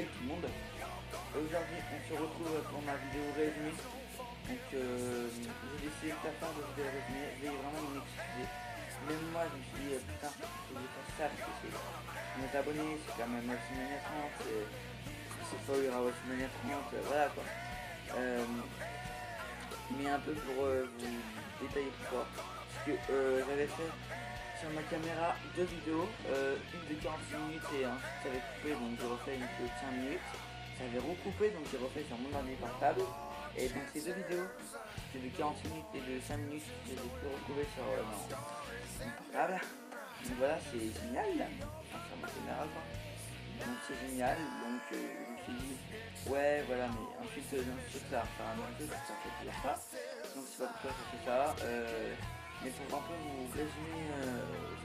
Salut tout le monde. Aujourd'hui on se retrouve pour ma vidéo résumé. Donc j'ai décidé de faire de vidéo résumé. Je vais vraiment m'excuser. Même moi je me suis dit putain je vais faire ça parce que c'est mes abonnés, c'est quand même WrestleMania 30, c'est pas il y aura WrestleMania 30, voilà quoi. Mais un peu pour vous détailler pourquoi. Parce que j'avais fait sur ma caméra deux vidéos, une de 46 minutes et ensuite ça avait coupé, donc j'ai refait une vidéo de 5 minutes. Ça avait recoupé, donc j'ai refait sur mon ordi portable. Et donc ces deux vidéos, c'est de 46 minutes et de 5 minutes, je les ai pu recouper sur mon portable. Donc voilà, c'est génial là, enfin, sur ma caméra quoi. Donc c'est génial, donc je me suis dit ouais voilà, mais ensuite ça va faire un peu, ça fait plusieurs fois. Donc c'est pas pourquoi je fais ça. Mais pour un peu vous résumer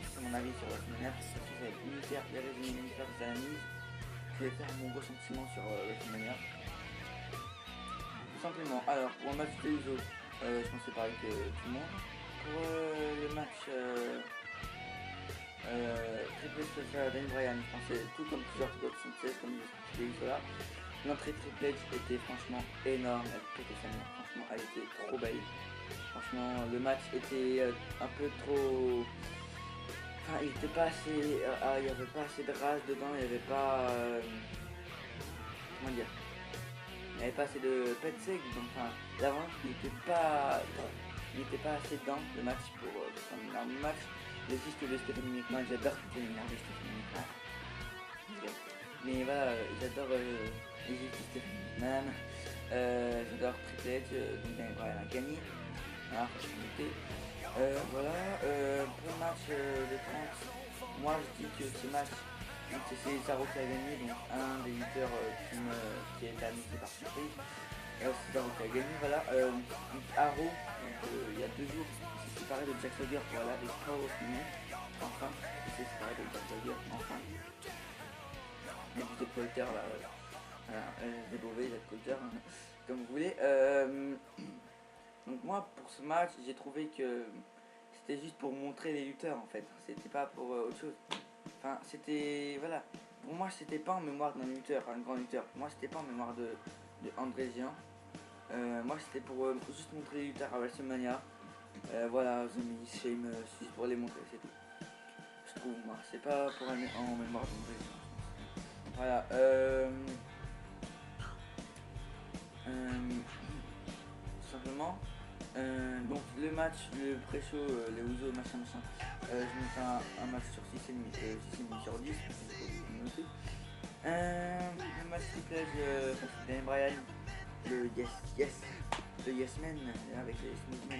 c'est mon avis sur WrestleMania, parce que j'avais pu faire des résumés militaires des analyses, je vais faire mon ressentiment sur WrestleMania. Tout simplement, alors pour un match de Uso, je pensais pareil que tout le monde. Pour le match Triple H Daniel Bryan, je pensais tout comme plusieurs autres succès, comme je l'ai dit là. L'entrée Triple H était franchement énorme, elle était franchement elle était trop belle. Franchement le match était un peu trop. Enfin il était pas assez. Il n'y avait pas assez de rage dedans, il n'y avait pas. Comment dire, il n'y avait pas assez de pet sec, donc enfin l'avant il était pas assez dedans le match pour un énorme match. Le disque de Stephanie McMahon, j'adore l'énergie de Stephanie McMahon. Mais voilà, j'adore les disques de Stephanie McMahon. J'adore Triple H, donc Daniel Bryan a gagné. Alors, voilà, pour le match de 30, moi je dis que ce match, c'est Cesaro qui a gagné, donc un des lutteurs qui a été annoncé par surprise. Cesaro qui a gagné, voilà. Arrow, il y a 2 jours, il s'est séparé de Jack Swagger, voilà, avec Power of Women, enfin, il s'est séparé de Jack Swagger, enfin. Il y a du Zed Colter là, voilà, des Beauvais, Zed Colter, comme vous voulez. Donc moi pour ce match j'ai trouvé que c'était juste pour montrer les lutteurs en fait, c'était pas pour autre chose. Enfin c'était, voilà, pour moi c'était pas en mémoire d'un lutteur, un grand lutteur, pour moi c'était pas en mémoire de André Gien. Moi c'était pour juste montrer les lutteurs à WrestleMania. Voilà, The Miz, Sheamus, juste pour les montrer, c'est tout. Je trouve moi, c'est pas pour en mémoire d'André Gien. Voilà, tout simplement. Donc le match, le pré-show, les Usos, machin. Je me fais un match sur 6,5 sur 10. Le match Triple H contre Daniel Bryan, le Yes Man avec les Smooth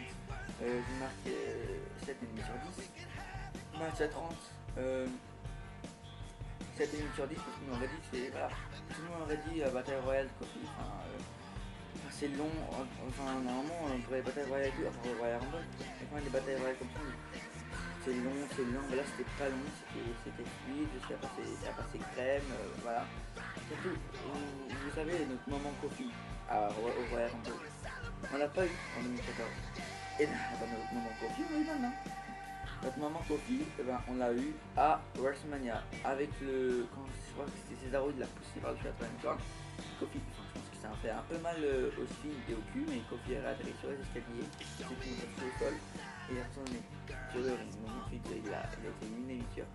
je marque 7,5 sur 10. Match à 30, 7,5 sur 10 parce qu'on m'aurait dit c'est, voilà, tout le monde aurait dit Battle Royale Coffee, c'est long, enfin normalement pour les batailles royales, enfin pour les Royal Rumble, enfin les batailles royales comme ça, c'est long, mais là c'était pas long, c'était fluide, ça a passé crème, voilà. Surtout, vous savez, notre moment Kofi au Royal Rumble, on l'a pas eu en 2014. Et là, notre moment Kofi, on l'a eu maintenant. Notre moment Kofi, on l'a eu à WrestleMania, avec quand je crois que c'était Cesaro, il l'a poussé par le chat en même temps. Kofi, ça a fait un peu mal aux chevilles et au cul, mais Kofi a atterri sur les escaliers, il s'est mis au sol et il est retourné sur le ring. Donc ensuite il a été éliminé Victor.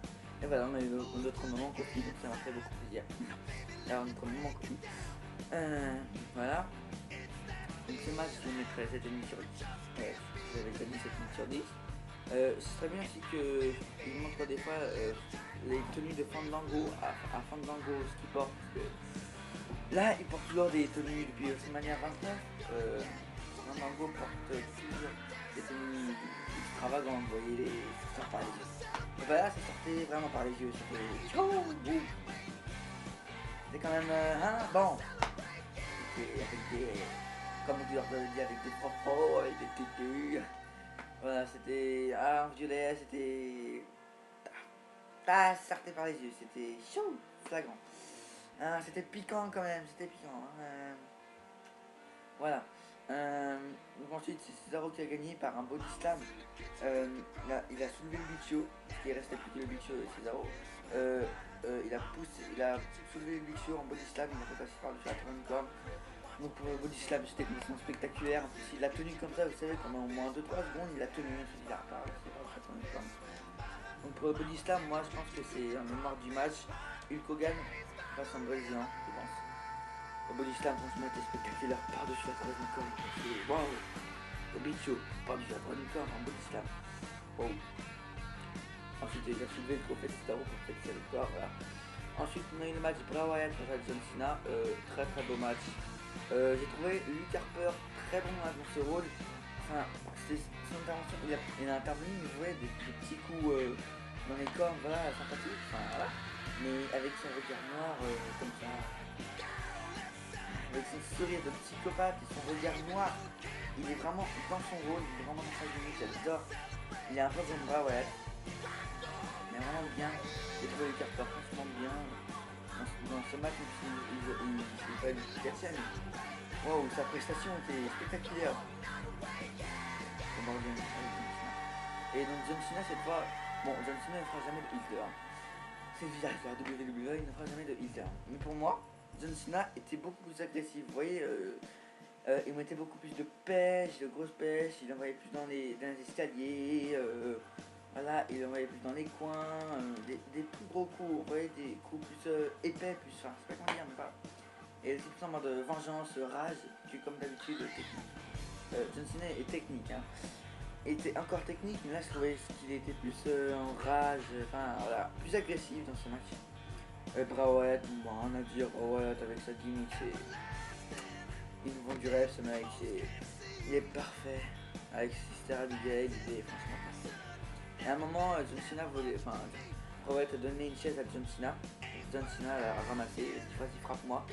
Et voilà, on a eu notre moment Kofi, donc ça m'a fait beaucoup plaisir. Alors notre moment Kofi. Voilà. Donc ce match je le mettrais 7,5 sur 10. J'avais déjà dit 7,5 sur 10. Ce serait bien aussi qu'il montre des fois les tenues de Fandango à Fandango, ce qu'il porte. Là, il porte toujours des tenues depuis WrestleMania 29. Fandango porte toujours des tenues extravagantes, vous voyez, ça sort par les yeux. Et voilà, ça sortait vraiment par les yeux. C'était quand même, bon. C'était avec des, comme on dit, avec des propos, avec des tétus. Voilà, c'était en violet, c'était. Ça sortait par les yeux, c'était chaud, flagrant. C'était piquant quand même, c'était piquant. Voilà. Bon, ensuite, c'est Cesaro qui a gagné par un body slam. Il a soulevé le Big Show, parce qu'il restait plus que le Big Show et Cesaro. Il a soulevé le Big Show en body slam, il a fait passer par-dessus la turn. Donc pour le body slam, c'était complètement spectaculaire. En plus, il l'a tenu comme ça, vous savez, pendant au moins 2-3 secondes, il a tenu. Il a reparlé, donc pour le body slam, moi je pense que c'est en mémoire du match. Hulk Hogan face à un Brésilien, je pense. Le body slam, franchement, était spectaculaire par-dessus la troisième corde. Waouh! Le Big Show par-dessus la troisième corde en body slam. Wow. Ensuite, il a soulevé le trophée de Cesaro pour fêter sa victoire. Voilà. Ensuite, on a eu le match Bray Wyatt contre John Cena. Très très beau match. J'ai trouvé Luke Harper très bon dans ce rôle. Enfin, c'était son intervention. Il a intervenu, il jouait des petits coups dans les corps, voilà, sympathiques. Enfin, voilà. Mais avec son regard noir, comme ça. Avec son sourire de psychopathe et son regard noir. Il est vraiment dans son rôle, il est vraiment dans sa gimmick, j'adore. Il est un peu comme Bray Wyatt. Mais vraiment bien. J'ai trouvé Luke Harper franchement bien. Dans ce match, il pas du tout cassé, mais wow, sa prestation était spectaculaire. Et donc John Cena cette fois, bon, John Cena ne fera jamais de heel turn. C'est le visage de la WWE, il ne fera jamais de heel turn. Mais pour moi, John Cena était beaucoup plus agressif. Vous voyez, il mettait beaucoup plus de pêche, de grosses pêches, il envoyait plus dans les escaliers. Voilà, il envoyait plus dans les coins, des plus gros coups, vous voyez, des coups plus épais, plus, enfin, je sais pas comment dire, mais pas. Et c'est plus en mode vengeance, rage, que comme d'habitude, technique. John Cena est technique, hein. Il était encore technique, mais là je trouvais qu'il était plus en rage, enfin voilà, plus agressif dans ce match. Bray Wyatt, bon, on a dit Bray Wyatt avec sa gimmick, c'est. Il nous vend du rêve ce mec, il est parfait. Avec Sister Abigail, il est franchement parfait. Et à un moment, John Cena voulait, enfin, Bray Wyatt a donné une chaise à John Cena. John Cena l'a ramassé, il dit vas-y frappe-moi.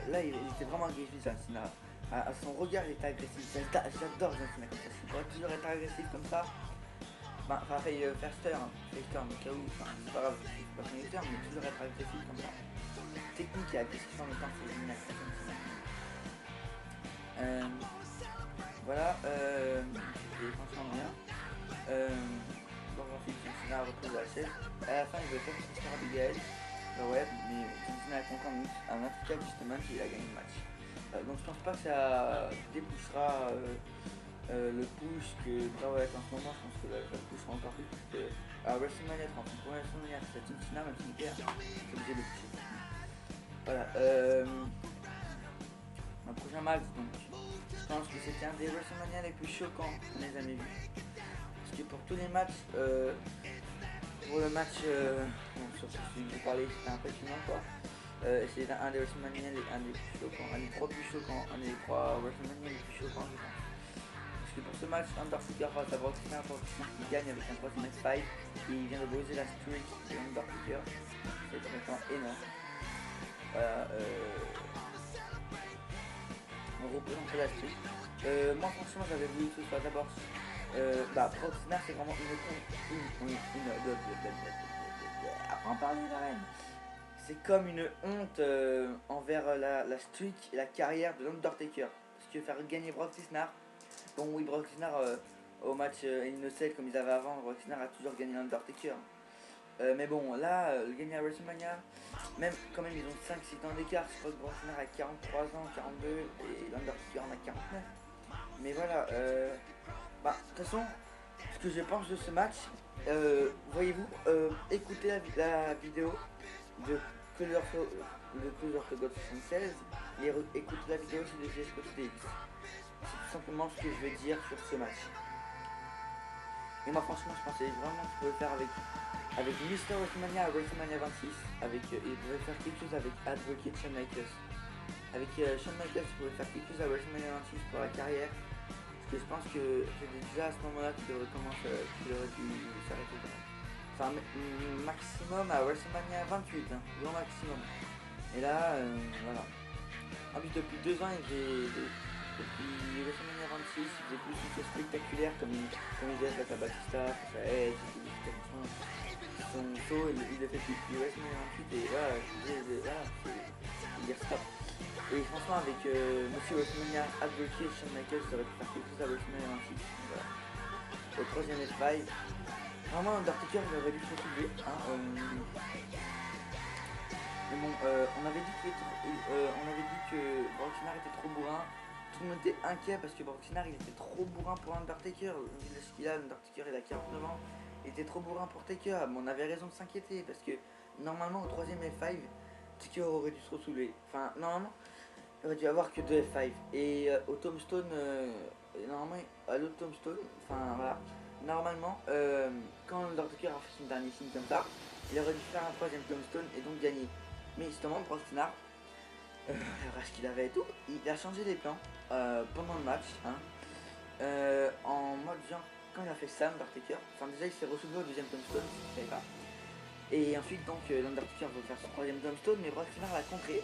Là il était vraiment agressif, John Cena. À son regard il était agressif, j'adore John Cena comme ça, il pourrait toujours être agressif comme ça. Enfin, faire turn au cas où, enfin, c'est pas grave, c'est pas son turn, mais toujours être agressif comme ça. Technique et agressif en même temps, c'est génial. Voilà, c'est franchement bien. Donc ensuite, John Cena a repris la chaise. À la fin, il veut faire Sister Abigail. Ouais, mais John Cena a compris un impeccable justement qu'il a gagné le match. Donc je pense pas que ça dépoussera le push que Bray Wyatt en ce moment. Je pense que ça le poussera encore plus parce que à WrestleMania 30, pour WrestleMania, c'est John Cena, même s'il perd, c'est obligé de pousser. Voilà. Un prochain match, donc je pense que c'était un des WrestleMania les plus choquants qu'on ait jamais vu. Parce que pour tous les matchs, pour le match, sur celui que j'ai parlé, c'était impressionnant quoi. C'est un des WrestleMania un des plus choquants, un des trois plus choquants, un des trois WrestleMania les plus choquants je pense. Parce que pour ce match, Undertaker face à Brock Lesnar qui gagne avec un troisième X5 et il vient de briser la streak de Undertaker. C'est complètement énorme. Voilà, on représente la streak. Moi franchement j'avais voulu que ce soit d'abord Brock Lesnar c'est vraiment en parler la reine. C'est comme une honte envers la streak et la carrière de l'Undertaker. Parce que faire gagner Brock Lesnar, bon oui Brock Lesnar au match In a Cell comme ils avaient avant, Brock Lesnar a toujours gagné l'Undertaker. Mais bon là, le gagner à WrestleMania, même quand même ils ont 5-6 ans d'écart, je crois que Brock Lesnar a 43 ans, 42 et l'Undertaker en a 49. Mais voilà, de toute façon, ce que je pense de ce match, voyez-vous, écoutez la vidéo de Closer to God 76 et écoutez la vidéo sur les GSP TX. C'est tout simplement ce que je vais dire sur ce match. Et moi franchement je pensais vraiment que je pouvais faire avec Mr. WrestleMania à WrestleMania 26, il pouvait faire quelque chose avec Advocate Shawn Michaels. Avec Shawn Michaels il pouvait faire quelque chose à WrestleMania 26 pour la carrière. Parce que je pense que c'était déjà à ce moment là qu'il aurait dû s'arrêter. Enfin, maximum à WrestleMania 28, hein, grand maximum. Et là, voilà. En plus, depuis 2 ans, depuis WrestleMania 26, il faisait plus de choses spectaculaires comme il faisait face à Batista, face à Edge, son saut, il le fait depuis WrestleMania 28 et voilà, je disais, voilà, c'est dire stop. Et franchement, avec Monsieur WrestleMania, Advocate et Shawn Michaels, ils auraient pu faire quelque chose à WrestleMania 26. Voilà. Au troisième F5, vraiment, Undertaker il aurait dû se soulever. Hein, mais bon, on avait dit que Brock Lesnar était trop bourrin. Tout le monde était inquiet parce que Brock Lesnar il était trop bourrin pour Undertaker. Vu ce qu'il a, Undertaker il a 49 ans. Il était trop bourrin pour Taker. Mais on avait raison de s'inquiéter parce que normalement au troisième F5, Taker aurait dû se ressoulever. Enfin, normalement, il aurait dû avoir que 2 F5. Et au Tombstone, normalement, à l'autre Tombstone, enfin voilà, normalement, quand Undertaker a fait son dernier signe comme ça, il aurait dû faire un troisième Tombstone et donc gagner. Mais justement, Brock Lesnar, la rage qu'il avait et tout, il a changé les plans pendant le match. Hein, en mode genre, quand il a fait Sam, Undertaker, enfin déjà il s'est ressoulevé au deuxième Tombstone, si tu savais pas. Et ensuite donc l'Undertaker veut faire son troisième Tombstone, mais Brock Lesnar l'a contré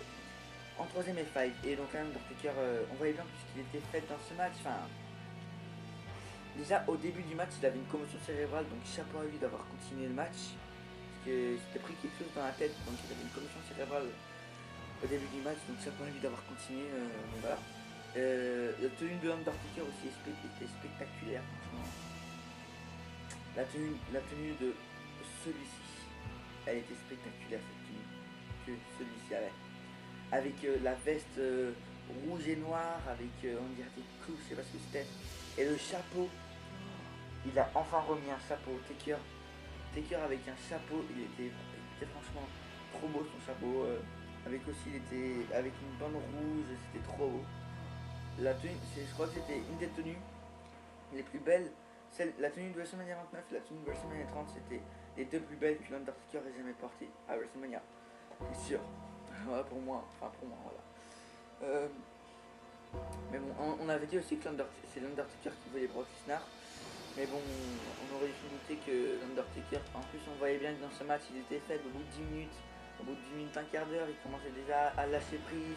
en troisième F5. Et donc l'Undertaker, on voyait bien tout ce qu'il était fait dans ce match. Enfin, déjà au début du match, il avait une commotion cérébrale, donc chapeau à lui d'avoir continué le match. Parce que c'était pris quelque chose dans la tête, donc il avait une commotion cérébrale au début du match, donc chapeau à lui d'avoir continué. Donc voilà. La tenue de Undertaker aussi était spectaculaire, franchement. La tenue de celui-ci, elle était spectaculaire cette tenue que celui-ci avait. Avec la veste rouge et noire, avec on dirait des clous, je sais pas ce que c'était. Et le chapeau, il a enfin remis un chapeau. Taker avec un chapeau, il était franchement trop beau son chapeau. Avec aussi, il était avec une bande rouge, c'était trop beau. La tenue, je crois que c'était une des tenues les plus belles. La tenue de WrestleMania 29 et la tenue de WrestleMania 30, c'était les deux plus belles que l'Undertaker ait jamais portées à WrestleMania. C'est sûr. Voilà pour moi. Enfin pour moi, voilà. Mais bon, on avait dit aussi que c'est l'Undertaker qui voulait Brock Lesnar. Mais bon, on aurait dû se douter que l'Undertaker, en plus on voyait bien que dans ce match il était faible au bout de 10 minutes. Au bout de 10 minutes, un quart d'heure, il commençait déjà à lâcher prise.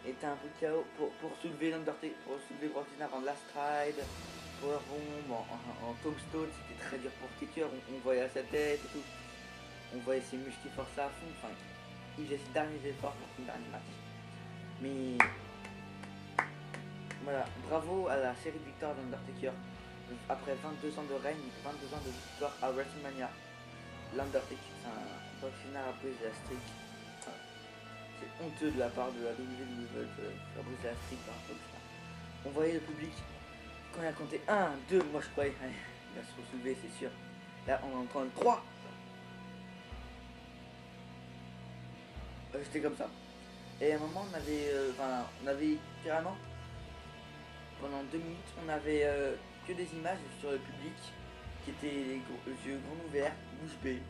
Il était un peu KO pour soulever l'Undertaker, pour soulever Brock Lesnar en last ride. Powerbomb, en tombstone, c'était très dur pour Taker, on voyait sa tête et tout. On voyait ses muscles qui forçaient à fond, enfin, il faisait ses derniers efforts pour son dernier match. Mais voilà, bravo à la série de victoires d'Undertaker. Après 22 ans de règne, 22 ans de victoire à WrestleMania, l'Undertaker, Brock Lesnar a brisé la streak. C'est honteux de la part de la WWE de faire briser la streak par Brock Lesnar. On voyait le public. Quand il a compté 1, 2, moi je croyais, allez, il va se ressoulever, c'est sûr. Là, on entend le 3. J'étais comme ça. Et à un moment, on avait carrément, pendant 2 minutes, on avait que des images sur le public qui étaient les yeux grands ouverts, bouche bée.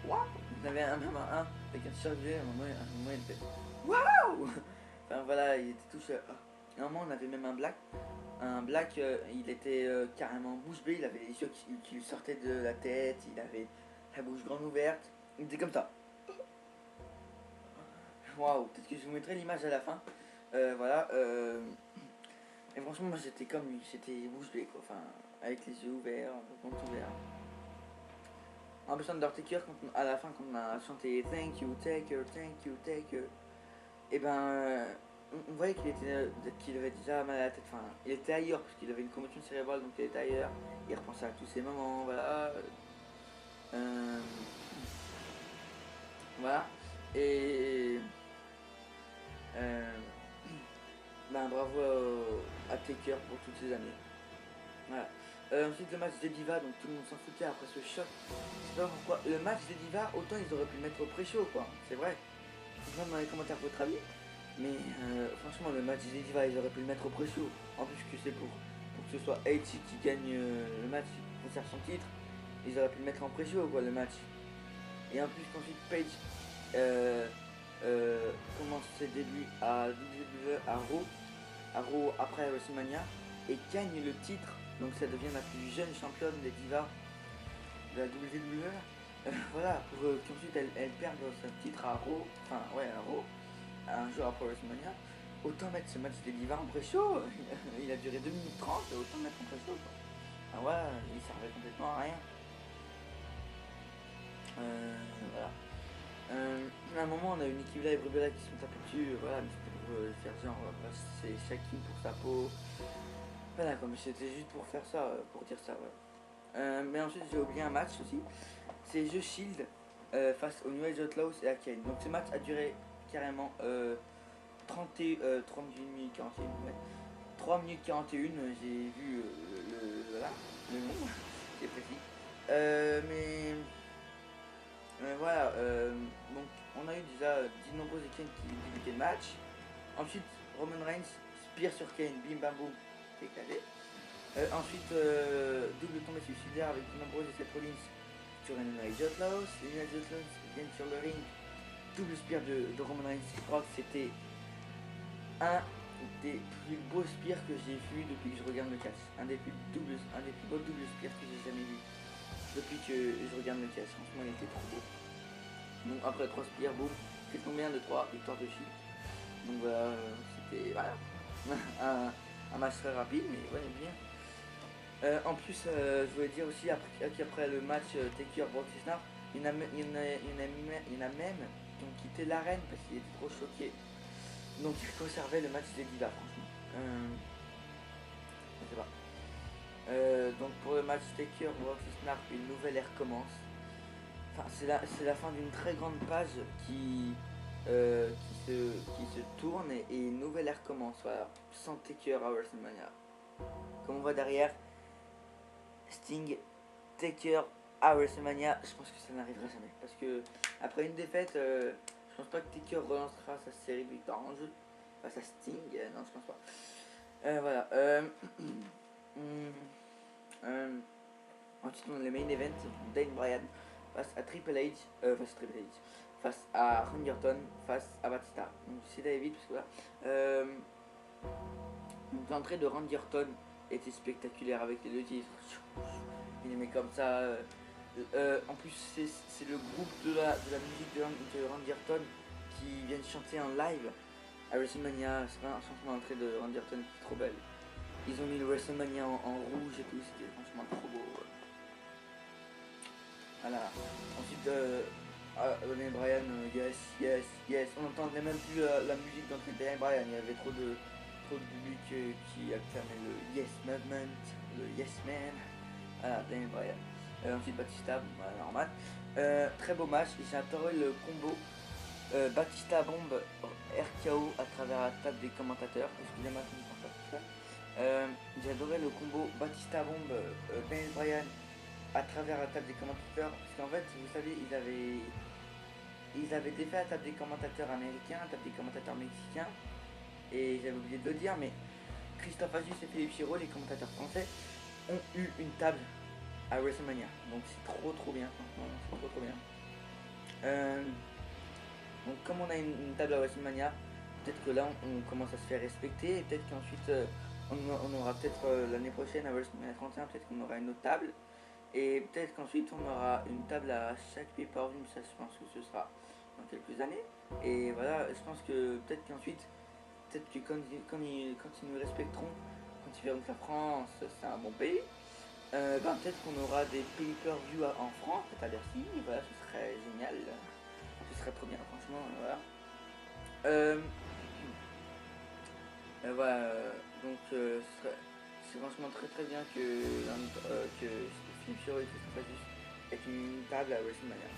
Waouh! On avait même un avec un t-shirt vert, à un moment il était waouh! Enfin voilà, il était tout seul. À un moment, on avait même un black, il était carrément bouche bée, il avait les yeux qui lui sortaient de la tête, il avait la bouche grande ouverte, il était comme ça. Waouh, peut-être que je vous mettrai l'image à la fin. Voilà. Et franchement, moi j'étais comme lui, j'étais bouche bée quoi, enfin, avec les yeux ouverts, le compte ouvert. En plus, Undertaker, à la fin, quand on a chanté Thank you, Taker, Thank you, Taker, et ben. On voyait qu'il avait déjà mal à la tête, enfin il était ailleurs parce qu'il avait une commotion cérébrale donc il était ailleurs, il repensait à tous ces moments, voilà. Voilà. Et ben bravo à Taker pour toutes ces années. Voilà. Ensuite le match des Divas, donc tout le monde s'en foutait après ce choc. Je sais pas pourquoi. Le match des Divas, autant ils auraient pu le mettre au pré-show quoi, c'est vrai. Dites-moi dans les commentaires votre avis. Mais franchement, le match des Divas, ils auraient pu le mettre au pré-show. En plus que c'est pour que ce soit H qui gagne le match, qui conserve son titre. Ils auraient pu le mettre en pré-show, quoi, le match. Et en plus qu'ensuite Paige commence ses débuts à WWE, à Raw après WrestleMania, et gagne le titre. Donc ça devient la plus jeune championne des Divas de la WWE. Voilà, pour qu'ensuite elle perde son titre à Raw, enfin ouais à Raw, un jour après WrestleMania. Autant mettre ce match des Divas en pré-show, il a duré 2 minutes 30, autant le mettre en pré-show quoi. Ah ouais, il servait complètement à rien. Voilà. À un moment, on a eu Nikki Bella et Brie Bella qui se sont tapés dessus, voilà, mais c'était pour faire genre, bah, c'est chacune pour sa peau. Voilà, comme c'était juste pour faire ça, pour dire ça, voilà. Mais ensuite, j'ai oublié un match aussi. C'est The Shield face aux New Age Outlaws et à Kane. Donc ce match a duré carrément 38 minutes 41. Ouais. 3 minutes 41, j'ai vu voilà, le nom, c'est précis. Mais voilà, donc on a eu déjà 10 nombreuses Kane qui débutaient le match. Ensuite, Roman Reigns, spear sur Kane, bim bam boum, c'est éclaté. Ensuite, double tombée suicidaire avec de nombreuses Seth Rollins sur un United Outlaws. Les United Outlaws viennent sur le ring. Double spear de Roman Reigns. Je crois que c'était un des plus beaux spears que j'ai vu depuis que je regarde le catch. Un des plus beaux double spears que j'ai jamais vu depuis que je regarde le catch. Franchement, il était trop beau. Donc après 3 spears, boum, c'est combien de 3 victoires de Shield. Donc voilà, c'était voilà. un match très rapide, mais ouais, bien. En plus, je voulais dire aussi qu'après le match Taker Brock Lesnar, il y en a même qui ont quitté l'arène parce qu'ils étaient trop choqués. Donc ils conservaient le match des divas, franchement. Je sais pas. Donc pour le match Taker Brock Lesnar, une nouvelle ère commence. Enfin, c'est la fin d'une très grande page qui se tourne et une nouvelle ère commence. Voilà, sans Taker à WrestleMania. Comme on voit derrière, Sting, Taker à WrestleMania, je pense que ça n'arrivera jamais. Parce que après une défaite, je pense pas que Taker relancera sa série de victoires en jeu face à Sting. Non, je pense pas. Voilà. Ensuite, on a les main events. Dane Bryan face à Triple H, face à Randy Orton, face à Batista. Donc j'essaie d'aller vite parce que là. Donc l'entrée de Randy Orton était spectaculaire avec les deux titres. Il les met comme ça. En plus, c'est le groupe de la musique de Randy Orton qui vient chanter en live à WrestleMania. C'est pas un chanson d'entrée de Randy Orton qui est trop belle. Ils ont mis le WrestleMania en rouge et tout, c'était franchement trop beau. Voilà. Ensuite, Daniel Bryan, yes, yes, yes. On n'entendait même plus la musique d'entrée de Daniel Bryan. Il y avait trop de public qui acclamait le yes movement, le yes man. Voilà, Daniel Bryan. Ensuite Batista, voilà, normal. Très beau match, j'ai adoré le combo Batista bombe RKO à travers la table des commentateurs. Excusez-moi, je ne pense pas. J'ai adoré le combo Batista bombe Daniel Bryan à travers la table des commentateurs. Parce qu'en fait, vous savez, ils avaient défait la table des commentateurs américains, la table des commentateurs mexicains. Et j'avais oublié de le dire, mais Christophe Azus et Philippe Chiro, les commentateurs français, ont eu une table à WrestleMania. Donc c'est trop bien, franchement, c'est trop bien. Donc comme on a une table à WrestleMania, peut-être que là on commence à se faire respecter, et peut-être qu'ensuite on aura peut-être l'année prochaine à WrestleMania 31, peut-être qu'on aura une autre table, et peut-être qu'ensuite on aura une table à chaque pay-per-view, ça je pense que ce sera dans quelques années. Et voilà, je pense que peut-être qu'ensuite, peut-être que quand ils nous respecteront, quand ils verront que la France c'est un bon pays, peut-être qu'on aura des pay-per-view en France, peut-être à Bercy, voilà, ce serait génial, ce serait trop bien, franchement, voilà. Voilà, donc c'est franchement très bien que Philippe Chiro et Christophe Azus aient une table à WrestleMania.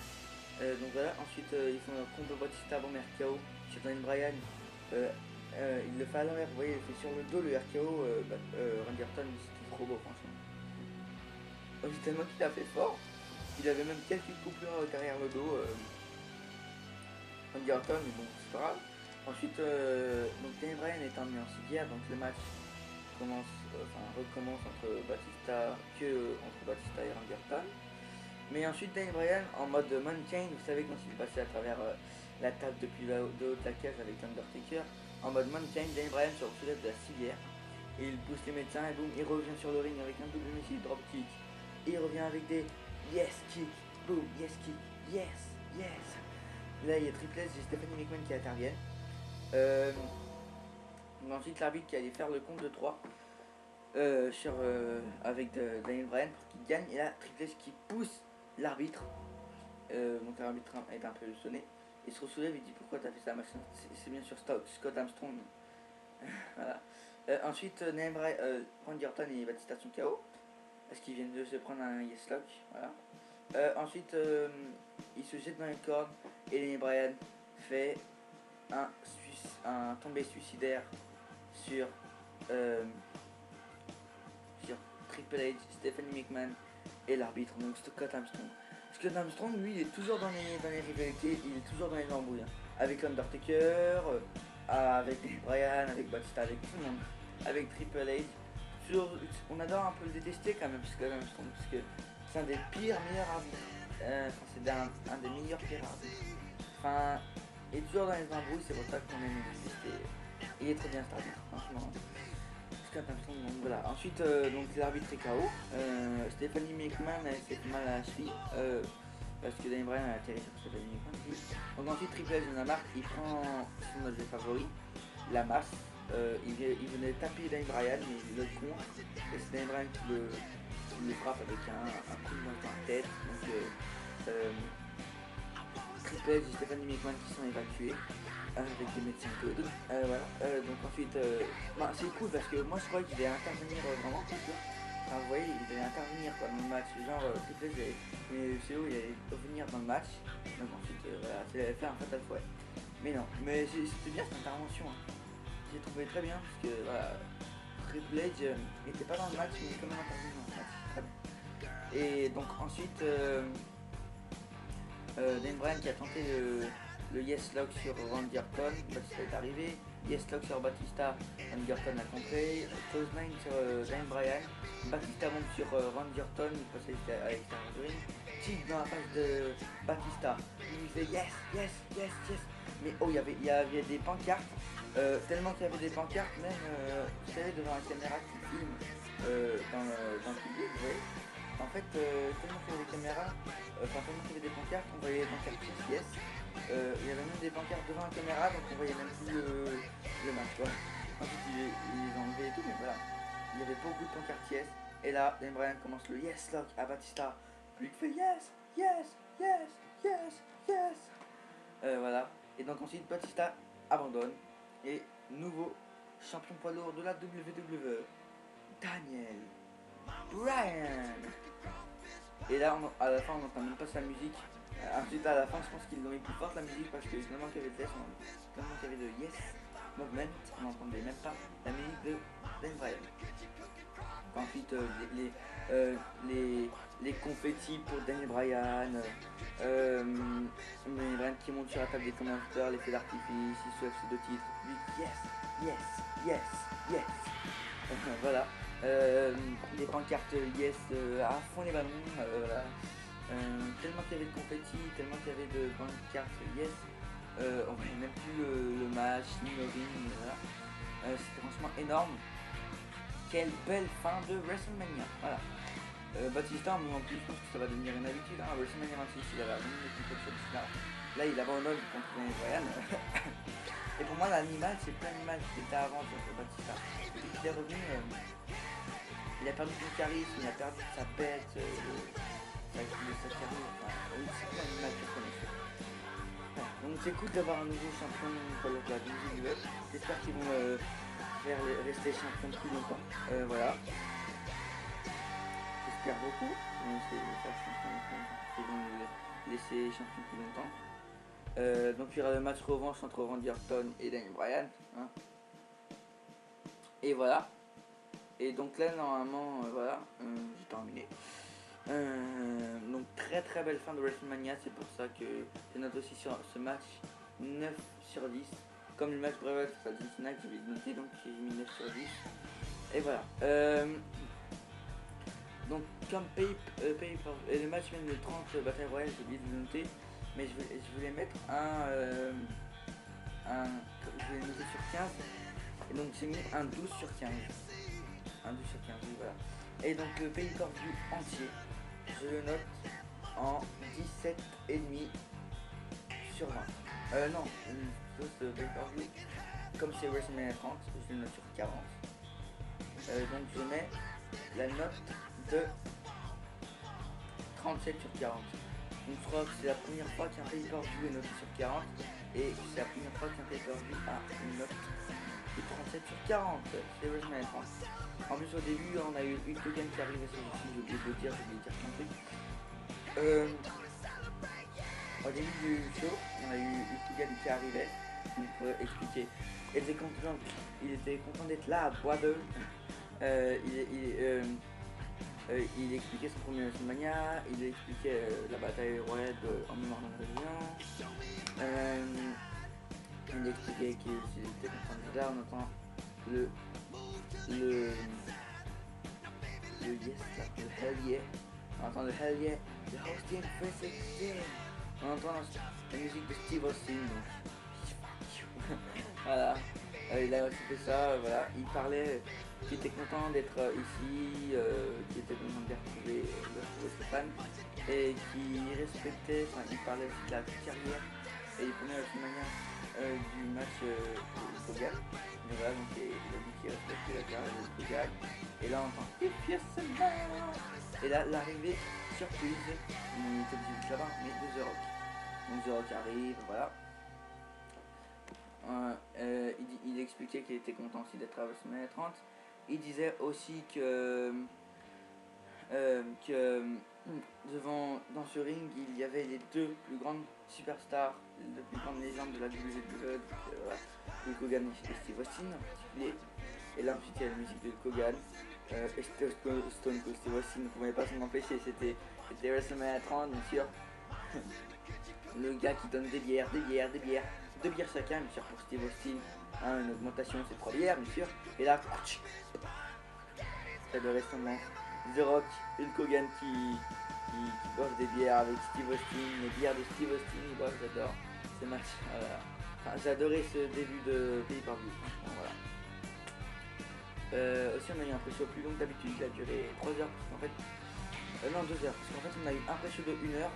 Donc voilà, ensuite ils font un combo Batista bombe RKO sur Daniel Bryan. Il le fait à l'envers, vous voyez, il fait sur le dos le RKO, Randy Orton, c'était trop beau franchement. C'est tellement qu'il a fait fort, il avait même quelques coupures derrière le dos, Randy Orton, mais bon, c'est pas grave. Ensuite, donc Daniel Bryan est emmené en civière, donc le match recommence entre Batista et Randy Orton. Mais ensuite Daniel Bryan en mode Mankind, vous savez quand il est passé à travers la table depuis le haut de la cage avec Undertaker, en mode Mankind, Daniel Bryan se soulève de la civière et il pousse les médecins et boum, il revient sur le ring avec un double missile drop kick. Et il revient avec des yes kick, boum, yes kick, yes, yes. Là il y a Triple H et Stephanie McMahon qui interviennent. Ensuite l'arbitre qui allait faire le compte de 3 avec Daniel Bryan pour qu'il gagne, et là Triple H qui pousse l'arbitre, donc l'arbitre est un peu sonné, Il se soulève, il dit pourquoi t'as fait ça, machin. C'est bien sûr Scott Armstrong. Voilà. Ensuite, Randy Orton et Batista sont KO. Parce qu'ils viennent de se prendre un yes lock. Voilà. Ensuite, il se jette dans les cordes et Daniel Bryan fait un tombé suicidaire sur, sur Triple H, Stephanie McMahon et l'arbitre, donc Scott Armstrong. Scott Armstrong, lui, il est toujours dans les rivalités, il est toujours dans les embrouilles. Hein. Avec l'Undertaker, avec Daniel Bryan, avec Batista, avec tout le monde, avec Triple H. On adore un peu le détester quand même, Scott Armstrong, parce que c'est un des meilleurs arbitres. C'est un des meilleurs pires arbitres. Enfin, il est toujours dans les embrouilles, c'est pour ça qu'on aime le détester. Il est très bien cet arbitre, franchement. Scott Armstrong, donc voilà. Ensuite, donc l'arbitre est KO. Stephanie McMahon, elle s'est fait mal à la cheville. Parce que Daniel Bryan a atterri sur Stephanie McMahon. Donc ensuite, Triple H de la marque, il prend son objet favori, la masse. Il venait taper Daniel Bryan, mais il le contre. Et c'est Daniel Bryan qui le frappe avec un coup de main dans la tête. Donc Triple H et Stephanie McMahon qui sont évacués avec des médecins code. Voilà. Donc ensuite, c'est cool parce que moi je croyais qu'il allait intervenir vraiment. Enfin, vous voyez, il allait intervenir quoi, dans le match. Genre Triple H mais c'est où il allait revenir dans le match. Donc ensuite, voilà, il allait faire un fatal fouet. Mais non, mais c'était bien cette intervention. Hein. J'ai trouvé très bien parce que voilà, Triple H n'était pas dans le match, mais il est quand même intervenu dans le match. Très bien. Et donc ensuite, Daniel Bryan qui a tenté le yes lock sur Randy Orton, Batista est arrivé, yes lock sur Batista, Randy Orton a compris, close line sur Daniel Bryan, Batista monte sur Randy Orton, il passe à l'extérieur du ring, kick dans la face de Batista, il fait yes, yes, yes, yes, mais oh il y avait des pancartes, tellement qu'il y avait des pancartes, même vous savez devant la caméra qui filme dans le public, vous voyez. En fait, tellement qu'il y avait des caméras, tellement qu'il y avait des pancartes, on voyait les pancartes yes. Il y avait même des pancartes devant la caméra, donc on voyait même plus le match. Quoi. Ensuite, ils les ont enlevés et tout, mais voilà. Il y avait beaucoup de pancartes yes. Et là, Daniel Bryan commence le yes lock à Batista. Puis il fait yes, yes, yes, yes, yes. Voilà. Et donc ensuite, Batista abandonne. Et nouveau champion poids lourd de la WWE, Daniel Bryan. Et là, à la fin, on n'entend même pas sa musique. Ensuite, à la fin, je pense qu'ils l'ont mis plus forte la musique parce que tellement qu'il y avait de yes, tellement qu'il y avait de yes movement, on n'entendait même pas la musique de Daniel Bryan. Ensuite, les confettis pour Daniel Bryan, Daniel Bryan qui monte sur la table des commentateurs, les feux d'artifice, il soulève ses 2 titres, lui yes, yes, yes, yes. Voilà. Des pancartes yes à fond les ballons, voilà. Tellement qu'il y avait de confettis, tellement qu'il y avait de pancartes yes, on voyait même plus le match, ni le ring, voilà. C'était franchement énorme. Quelle belle fin de WrestleMania, voilà. Batista, en plus, je pense que ça va devenir une habitude, hein. WrestleMania 26, il avait abandonné le contre Batista. Là, il abandonne contre Daniel Bryan. Et pour moi, l'animal, c'est pas l'animal qui était avant contre Batista. Depuis qu'il est revenu, il a perdu son charisme, il a perdu sa bête, sa carrière. Enfin, oui, c'est pas l'animal que je connaissais. Voilà. Donc c'est cool d'avoir un nouveau champion pour le club WWE. J'espère qu'ils vont faire rester champion plus longtemps. Voilà. J'espère beaucoup. Ils vont le laisser champion plus longtemps. Donc il y aura le match revanche entre Randy Orton et Daniel Bryan. Hein. Et voilà. Et donc là normalement voilà, j'ai terminé. Donc très très belle fin de WrestleMania, c'est pour ça que je note aussi sur ce match 9 sur 10. Comme le match Bray face à Cincinnati, je vais noter, donc j'ai mis 9 sur 10. Et voilà. Donc comme le match même de 30 Battle Royale, j'ai oublié de le noter. Mais je voulais mettre je voulais noter sur 15. Et donc j'ai mis un 12 sur 15. Un 12 sur 15, oui, voilà. Et donc le pay-per-view entier, je le note en 17,5 sur 20. Non, le pay-per-view, comme c'est WrestleMania 30, je le note sur 40. Donc je mets la note de 37 sur 40. Donc je crois que c'est la première fois qu'un pay-per-view est noté sur 40 et c'est la première fois qu'un pay-per-view a une note de 37 sur 40. C'est WrestleMania 30. En plus au début on a eu Hulk Hogan qui arrivait sur le site, j'ai oublié de le dire, j'ai oublié de dire plein de trucs. Au début du show, on a eu Hulk Hogan qui arrivait pour expliquer. Il était content d'être là, brother. Il expliquait son premier WrestleMania, il expliquait la bataille royale en mémoire d'un président. Il expliquait qu'il était content d'être là, on entend le yes, là, le hell yeah. On entend le hell yeah, the hosting for 16. On entend la musique de Steve Austin, donc voilà. Il a aussi fait ça, voilà. Il parlait qu'il était content d'être ici, qu'il était content de retrouver ses fans et qu'il respectait, enfin il parlait aussi de la carrière et il prenait la manière du match Hogan. Voilà, donc il a dit qu'il respectait la carrière de Hogan. Et là on entend et là l'arrivée surprise, il était obligé là-bas, mais de The Rock. Donc The Rock arrive, voilà. Il expliquait qu'il était content aussi d'être à WrestleMania 30. Il disait aussi que dans ce ring il y avait les deux plus grandes superstars, les plus grandes légendes de la WWE, Hulk Hogan et Steve Austin en particulier. Et là ensuite il y a la musique de Hulk Hogan et Stone Cold Steve Austin, vous ne pouvez pas s'en empêcher, c'était WrestleMania 30 bien sûr. Le gars qui donne des bières, 2 bières chacun, bien sûr pour Steve Austin, hein, une augmentation c'est 3 bières bien sûr, et là, c'est le ressemblance, The Rock, Hulk Hogan qui boivent des bières avec Steve Austin, les bières de Steve Austin, ils boivent, j'adore ce match, voilà. Enfin, j'ai adoré ce début de pay-per-view, voilà. Aussi on a eu un pré-show plus long que d'habitude, il a duré 3 heures, parce qu'en fait, non 2 heures, parce qu'en fait on a eu un pré-show de 1 heure,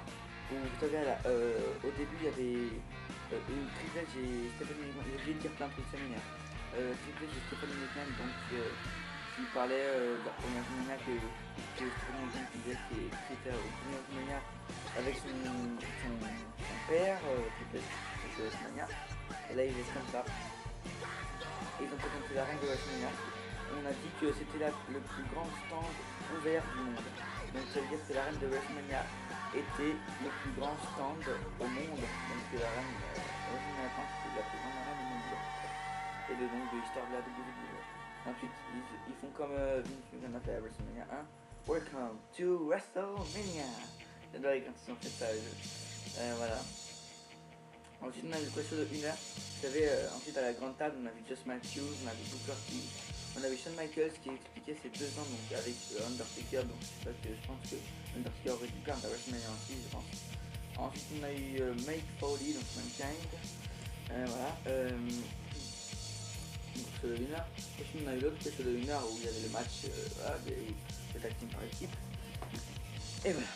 où vous savez là, au début il y avait une Triple H et Stephanie McMahon, j'ai oublié de dire plein de trucs séminaires. Triple H et Stephanie McMahon donc qui parlait de la première WrestleMania que Stephanie McMahon disait qu'il était au premier WrestleMania avec son père, Triple H, sur WrestleMania. Et là il reste comme ça. Et ils ont présenté la règle de WrestleMania. On a dit que c'était le plus grand stand ouvert du monde. Donc ça veut dire que la reine de WrestleMania était le plus grand stand au monde. Donc la reine WrestleMania 30 c'était la plus grande arène au monde. Et donc de l'histoire de la WWE. Ensuite ils font comme Vince McMahon a fait à WrestleMania 1. Welcome to WrestleMania. J'adore quand ils ont fait ça. Voilà. Ensuite on a eu le question de 1 heure. Vous savez, ensuite à la grande table on a vu Just Matthews, on a vu Booker T. On avait Shawn Michaels qui expliquait ses 2 ans donc, avec Undertaker, donc c'est ça que je pense que Undertaker aurait dû perdre à WrestleMania 6 je pense. Ensuite on a eu Mick Foley, donc Mankind, voilà, donc c'est le winner. Ensuite on a eu l'autre c'est le winner où il y avait le match, voilà, de tag team par équipe. Et voilà.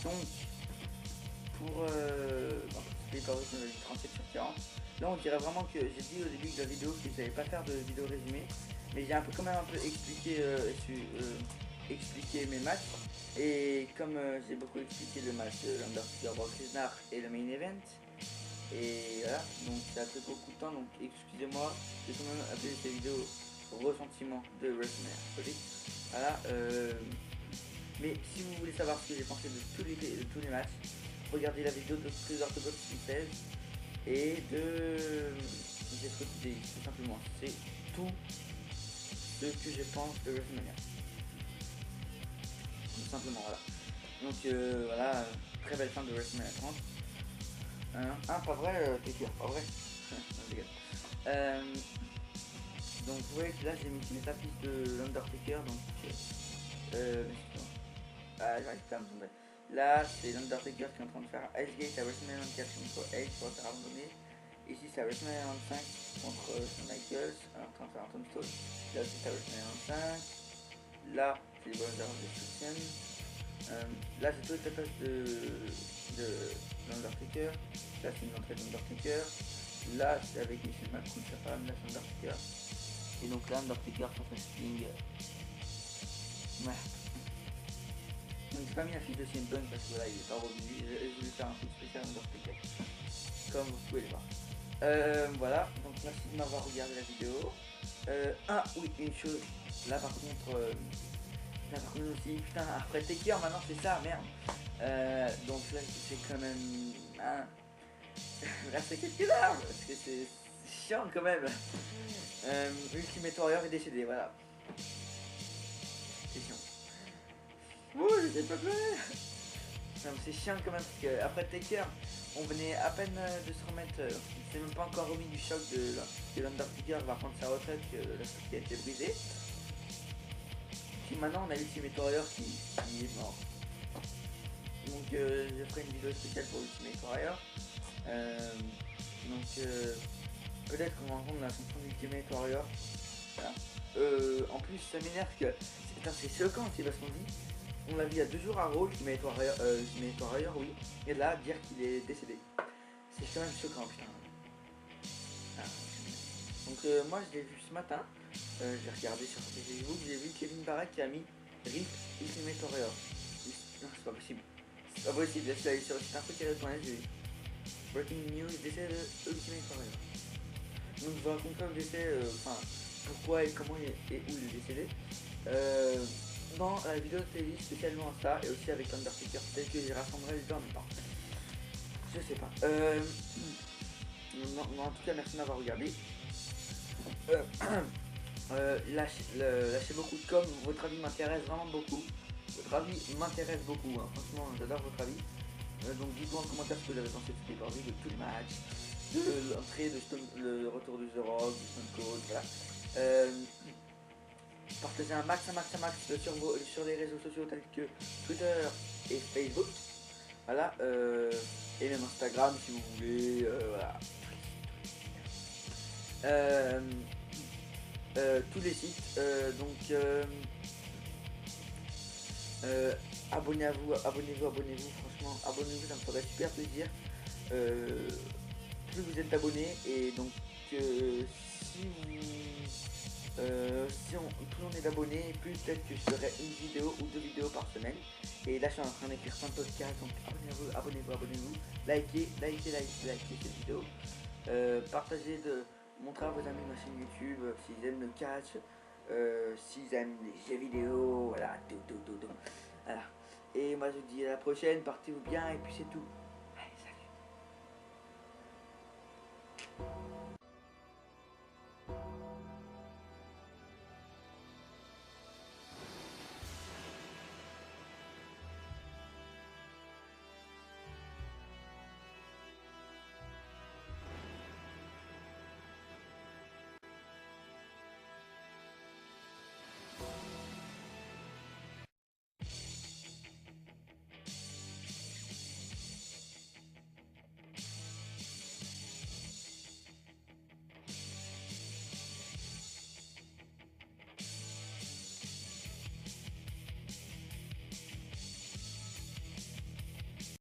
Donc pour par exemple, on a eu 37 sur 40. Là on dirait vraiment que j'ai dit au début de la vidéo que je savais pas faire de vidéo résumée, mais j'ai quand même un peu expliqué mes matchs, et comme j'ai beaucoup expliqué le match de l'Undertaker Brock Lesnar et le main event, et voilà, donc ça a pris beaucoup de temps, donc excusez-moi, j'ai quand même appelé cette vidéo ressentiment de WrestleMania. Voilà, mais si vous voulez savoir ce que j'ai pensé de tous les matchs, regardez la vidéo de Chris Orthodox 16 et de Jeffrey Today, tout simplement. C'est tout ce que je pense de WrestleMania. Tout simplement, voilà. Donc voilà, très belle fin de WrestleMania 30. Pas vrai, Taker, pas vrai. Donc vous voyez que là j'ai mis les affiches de l'Undertaker, donc j'arrive pas à me tromper. Là, c'est l'Undertaker qui est en train de faire Ice-Gate à WrestleMania 24 contre Edge pour le faire abandonner. Ici, c'est à WrestleMania 25 contre Shawn Michaels, en train de faire un tombstone. Là aussi, c'est à WrestleMania 25. Là, c'est les Brothers of Destruction. Là, c'est tout le tatouage de l'Undertaker. Là, c'est une entrée d'Undertaker. Là, c'est avec Michelle McCool, sa femme. Là, c'est Undertaker. Et donc là, Undertaker sur sa Sting. Ouais. Donc j'ai pas mis la fiche de CM Punk parce que voilà, il est pas revenu. Je voulais faire un truc spécial Undertaker, comme vous pouvez le voir. Voilà, donc merci de m'avoir regardé la vidéo. Ah oui, une chose, là par contre, aussi, putain, après Taker maintenant c'est ça, merde. Donc là c'est quand même... Hein, là c'est quelques larmes, parce que c'est chiant quand même. Ultimate Warrior est décédé, voilà. C'est chiant. Ouh, j'ai pas pleuré. C'est chiant quand même, parce qu'après Taker, on venait à peine de se remettre, il s'est même pas encore remis du choc de l'Undertaker va prendre sa retraite, que la société a été brisée. Puis maintenant on a Ultimate Warrior qui est mort. Donc je ferai une vidéo spéciale pour Ultimate Warrior. Peut-être qu'on va entendre la chanson d'Ultimate Warrior. Voilà. En plus ça m'énerve que c'est choquant, c'est parce qu'on dit on l'a vu il y a 2 jours à Raw, Ultimate Warrior, oui, et là dire qu'il est décédé. C'est quand même choquant, putain. Ah. Donc moi je l'ai vu ce matin, j'ai regardé sur Facebook, j'ai vu Kevin Barrett qui a mis RIP Ultimate Warrior. Non, c'est pas possible. C'est pas possible, laisse-le aller sur le site info tiré j'ai vu. Breaking news, décès de Ultimate Warrior. Donc je vous raconterai le décès, enfin pourquoi et comment et où il est décédé. Dans la vidéo de télé spécialement ça et aussi avec Undertaker, peut-être que j'ai rassemblerai les deux en même temps. Je sais pas. Non, en tout cas merci de m'avoir regardé. Lâchez beaucoup de com, votre avis m'intéresse vraiment beaucoup. Votre avis m'intéresse beaucoup, hein. Franchement j'adore votre avis. Donc dites-moi en commentaire ce que vous avez pensé de ce pay-per-view, de tout le match, de l'entrée, le retour du The Rock, du Stone Cold, voilà. Partagez un max sur les réseaux sociaux tels que Twitter et Facebook. Voilà. Et même Instagram si vous voulez. Voilà. Tous les sites. Abonnez-vous. Franchement, abonnez-vous, ça me ferait super plaisir. Plus vous êtes abonnés et donc plus on est d'abonnés, plus peut-être que je ferai une vidéo ou 2 vidéos par semaine. Et là je suis en train d'écrire plein de podcasts, donc abonnez-vous, likez cette vidéo. Partagez, montrez à vos amis ma chaîne YouTube, s'ils aiment le catch, s'ils aiment les jeux vidéo, voilà, tout. Voilà. Et moi je vous dis à la prochaine, portez-vous bien et puis c'est tout.